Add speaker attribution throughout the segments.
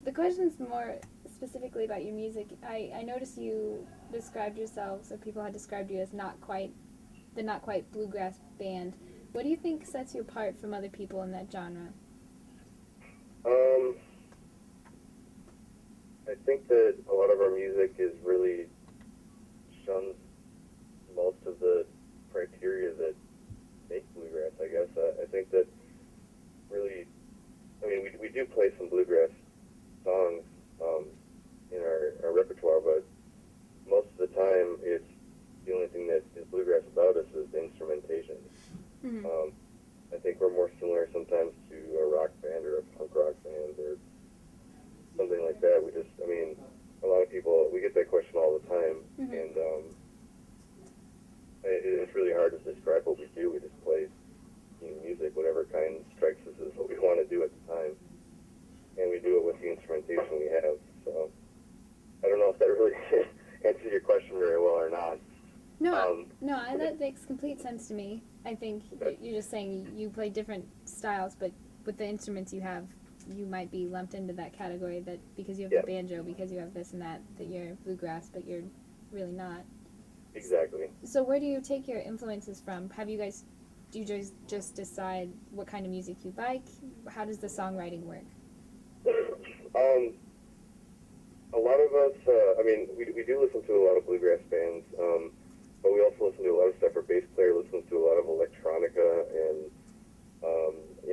Speaker 1: the question's more specifically about your music. I noticed you described yourselves, or people had described you as not quite bluegrass band. What do you think sets you apart from other people in that genre?
Speaker 2: Um, I think that a lot of our music is really shuns most of the criteria that make bluegrass, I guess. I think that really, I mean, we do play some bluegrass songs in our repertoire, but most of the time it's the only thing that is bluegrass about us is the instrumentation.
Speaker 1: Mm-hmm.
Speaker 2: I think we're more similar sometimes to a rock band or a punk rock band or something like that. I mean, a lot of people, we get that question all the time,
Speaker 1: Mm-hmm.
Speaker 2: and it's really hard to describe what we do. We just play music, whatever kind strikes us is what we want to do at the time, and we do it with the instrumentation we have. So I don't know if that really answers your question very well or not.
Speaker 1: That makes complete sense to me. I think you're just saying you play different styles, but with the instruments you have, you might be lumped into that category that because you have the banjo, because you have this and that you're bluegrass, but you're really not.
Speaker 2: Exactly.
Speaker 1: So where do you take your influences from? Do you just decide what kind of music you like? How does the songwriting work?
Speaker 2: A lot of us, I mean, we do listen to a lot of bluegrass bands, but we also listen to a lot of stuff. Our bass player listens to a lot of electronica and,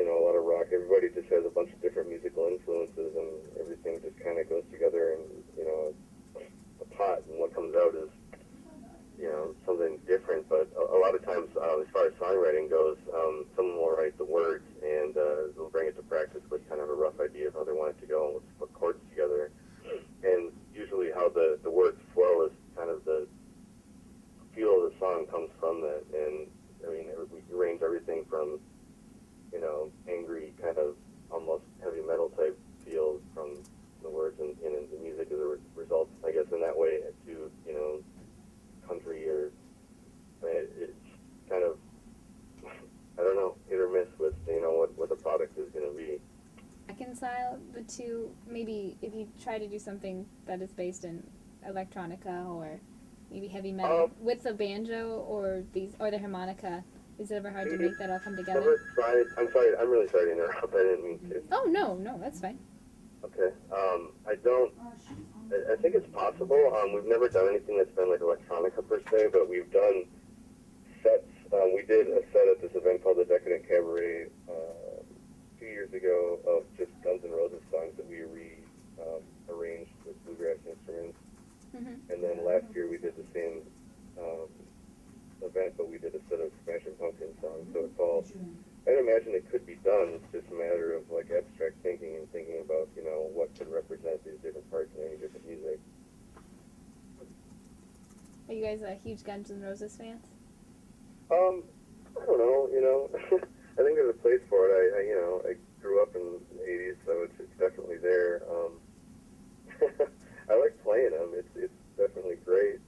Speaker 2: a lot of rock. Everybody just has a bunch of different musical influences, and everything just kind of goes together in, a pot, and what comes out is, something different. But a lot of times, as far as songwriting goes, someone will write the words, and they'll bring it to practice with kind of a rough idea of how they want it to go, and we'll put chords together. And usually how the words flow is kind of the feel of the song comes from that. And, I mean, we arrange everything from, angry kind of almost heavy metal type feel from the words, and the music is a result, I guess, in that way, to, country or, it's kind of, I don't know, hit or miss with, what the product is going to be.
Speaker 1: Reconcile the two, maybe if you try to do something that is based in electronica or maybe heavy metal with the banjo or the harmonica, is it ever hard to make that all come together?
Speaker 2: I'm sorry, I'm really sorry to interrupt. I didn't mean to.
Speaker 1: Oh, no, that's fine.
Speaker 2: Okay. I think it's possible. We've never done anything that's been like electronica per se, but we've done sets. We did a set at this event called the Decadent Cabaret 2 years ago of just Guns N' Roses songs that we arranged with bluegrass instruments.
Speaker 1: Mm-hmm.
Speaker 2: And then last year we did the same event, but we did a set of Smashing Pumpkins songs. So it's all, I'd imagine it could be done. It's just a matter of like abstract thinking and thinking about, what could represent these different parts in any different music.
Speaker 1: Are you guys huge Guns N' Roses fans?
Speaker 2: I don't know, I think there's a place for it. I grew up in the 80s, so it's definitely there. I like playing them. It's definitely great.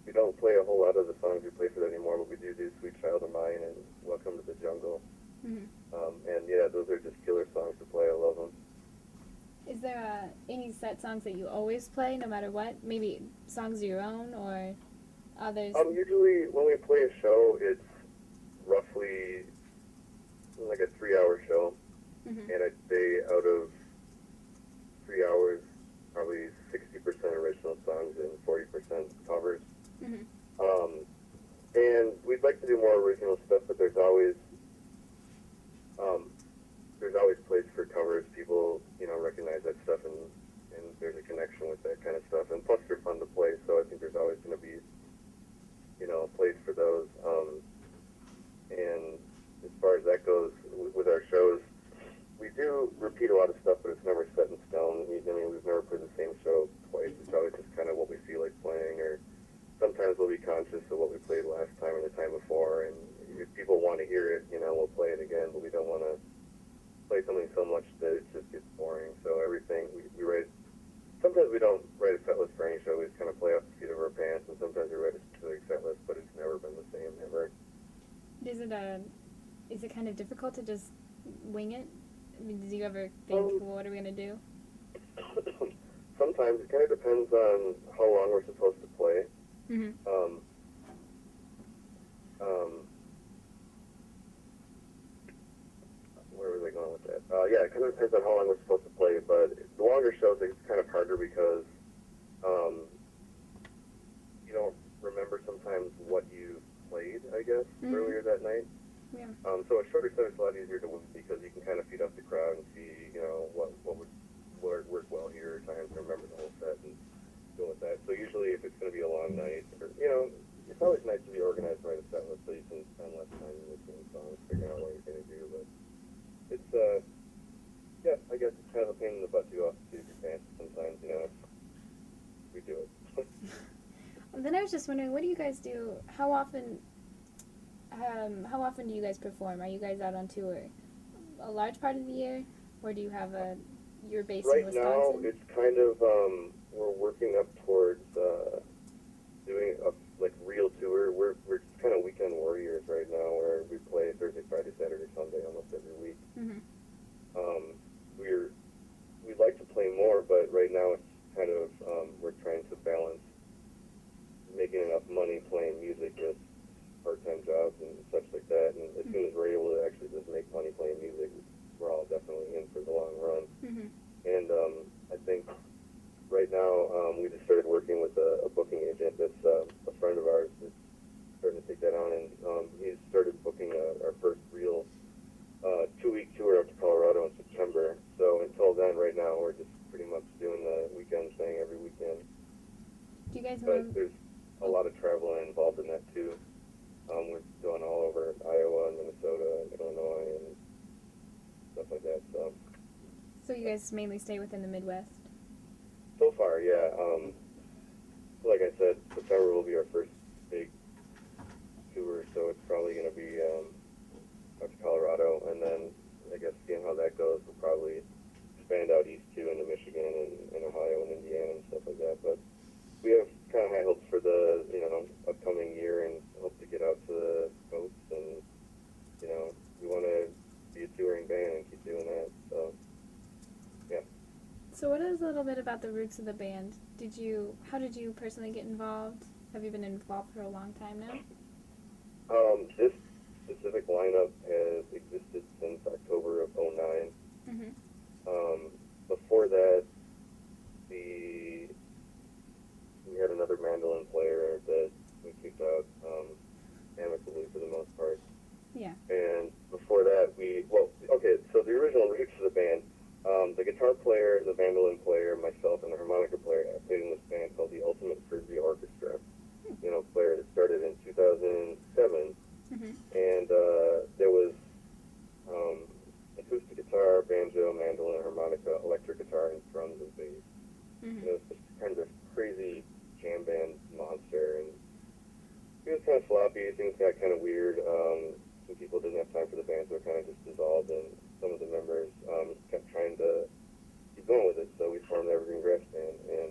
Speaker 2: We don't play a whole lot of the songs we play for that anymore, but we do Sweet Child of Mine and Welcome to the Jungle.
Speaker 1: Mm-hmm.
Speaker 2: And yeah, those are just killer songs to play. I love them.
Speaker 1: Is there any set songs that you always play, no matter what? Maybe songs of your own or others?
Speaker 2: Usually when we play a show, it's roughly like a 3-hour show.
Speaker 1: Mm-hmm.
Speaker 2: And I'd say out of 3 hours, probably 60% original songs and 40% covers.
Speaker 1: Mm-hmm.
Speaker 2: And we'd like to do more original stuff, but there's always place for covers. People, recognize that stuff, and there's a connection with that kind of stuff. And plus, they're fun to play, so I think there's always going to be, a place for those. And as far as that goes, with our shows, we do repeat a lot of stuff, but it's never set in stone. I mean, we've never played the same show twice. It's always just kind of what we feel like playing, or sometimes we'll be conscious of what we played last time or the time before, and if people want to hear it, we'll play it again, but we don't want to play something so much that it just gets boring. So everything, we write, sometimes we don't write a set list for any show, we just kind of play off the seat of our pants, and sometimes we write a specific set list, but it's never been the same, ever.
Speaker 1: Is it kind of difficult to just wing it? I mean, did you ever think, well, what are we going to do?
Speaker 2: Sometimes it kind of depends on how long we're supposed to play.
Speaker 1: Mm-hmm.
Speaker 2: Where was I going with that? Yeah, it kind of depends on how long we're supposed to play, but the longer shows, it's kind of harder because you don't remember sometimes what you played, I guess, earlier that night.
Speaker 1: Yeah.
Speaker 2: So a shorter set is a lot easier to win because you can kind of feed up the crowd and see, what would work well here, times to remember the whole set and go with that. So usually if it's going to be a long night, or, it's always nice to be organized right a set list so you can spend less time in between songs figuring out what you're going to do. But it's, yeah, I guess it's kind of a pain in the butt to go off to your pants sometimes, we do it.
Speaker 1: Then I was just wondering, what do you guys do? How often do you guys perform? Are you guys out on tour a large part of the year, or do you have you're based in Wisconsin?
Speaker 2: Right now, it's kind of we're working up towards doing a real tour. We're kind of weekend warriors right now, where we play Thursday, Friday, Saturday, Sunday almost every week.
Speaker 1: Mm-hmm.
Speaker 2: We'd like to play more, but right now it's kind of we're trying to balance making enough money playing music with part-time jobs and such like that. And as soon as we're able to actually just make money playing music, we're all definitely in for the long run.
Speaker 1: Mm-hmm.
Speaker 2: And I think right now we just started working with a booking agent that's a friend of ours that's starting to take that on, and he's started booking our first real 2-week tour up to Colorado in September. So until then, right now, we're just pretty much doing the weekend thing every weekend.
Speaker 1: Do you guys
Speaker 2: But there's a lot of travel involved in that too. We're going all over Iowa and Minnesota and Illinois and stuff like that.
Speaker 1: So you guys mainly stay within the Midwest?
Speaker 2: So far, yeah. So like I said, September will be our first big tour, so it's probably going to be up to Colorado, and then I guess seeing how that goes, we'll probably expand out east too into Michigan and Ohio and Indiana and stuff like that. But we have kind of high hopes for the upcoming year and hope to get out to the coast, and we want to be a touring band and keep doing that. So yeah.
Speaker 1: So what is a little bit about the roots of the band? How did you personally get involved? Have you been involved for a long time now?
Speaker 2: This specific lineup has existed since October of '09.
Speaker 1: Mm-hmm.
Speaker 2: Before that, we had another mandolin player that we kicked out amicably for the most part.
Speaker 1: Yeah.
Speaker 2: And before that, so the original roots of the band, the guitar player, the mandolin player, myself, and the harmonica player played in this band called the Ultimate Frisbee Orchestra. Player that started in 2007.
Speaker 1: Mm-hmm.
Speaker 2: And there was acoustic guitar, banjo, mandolin, harmonica, electric guitar, and drums and bass.
Speaker 1: Mm-hmm.
Speaker 2: It was just kind of a crazy jam band monster, and it was kind of sloppy. Things got kind of weird. Some people didn't have time for the band, so it kind of just dissolved, and some of the members kept trying to keep going with it, so we formed the EverGreen Grass band, and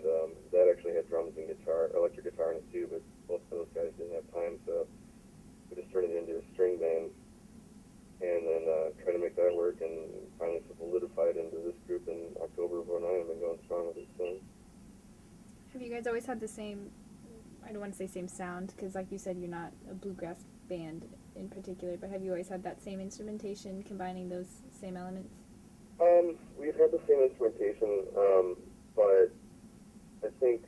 Speaker 2: that actually had drums and guitar, electric guitar in it too, but both of those guys didn't have time, so we just turned it into a string band, and then tried to make that work, and finally solidified into this group in October of '09, and been going strong with it since.
Speaker 1: Have you guys always had the same, I don't want to say same sound, because like you said, you're not a bluegrass band in particular, but have you always had that same instrumentation, combining those same elements?
Speaker 2: We've had the same instrumentation, but I think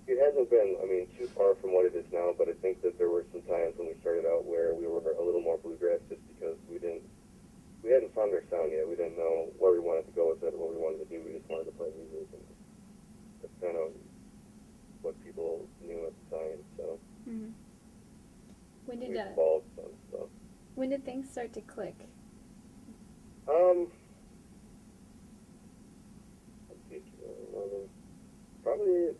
Speaker 2: it hasn't been, too far from what it is now, but I think that there were some times when we started out where we were a little more bluegrass just because we hadn't found our sound yet. We didn't know where we wanted to go with it, what we wanted to do. We just wanted to play music, and that's kind of what people knew at the time, so.
Speaker 1: Mm-hmm. When
Speaker 2: we evolved some stuff.
Speaker 1: When did things start to click?
Speaker 2: Let's see, probably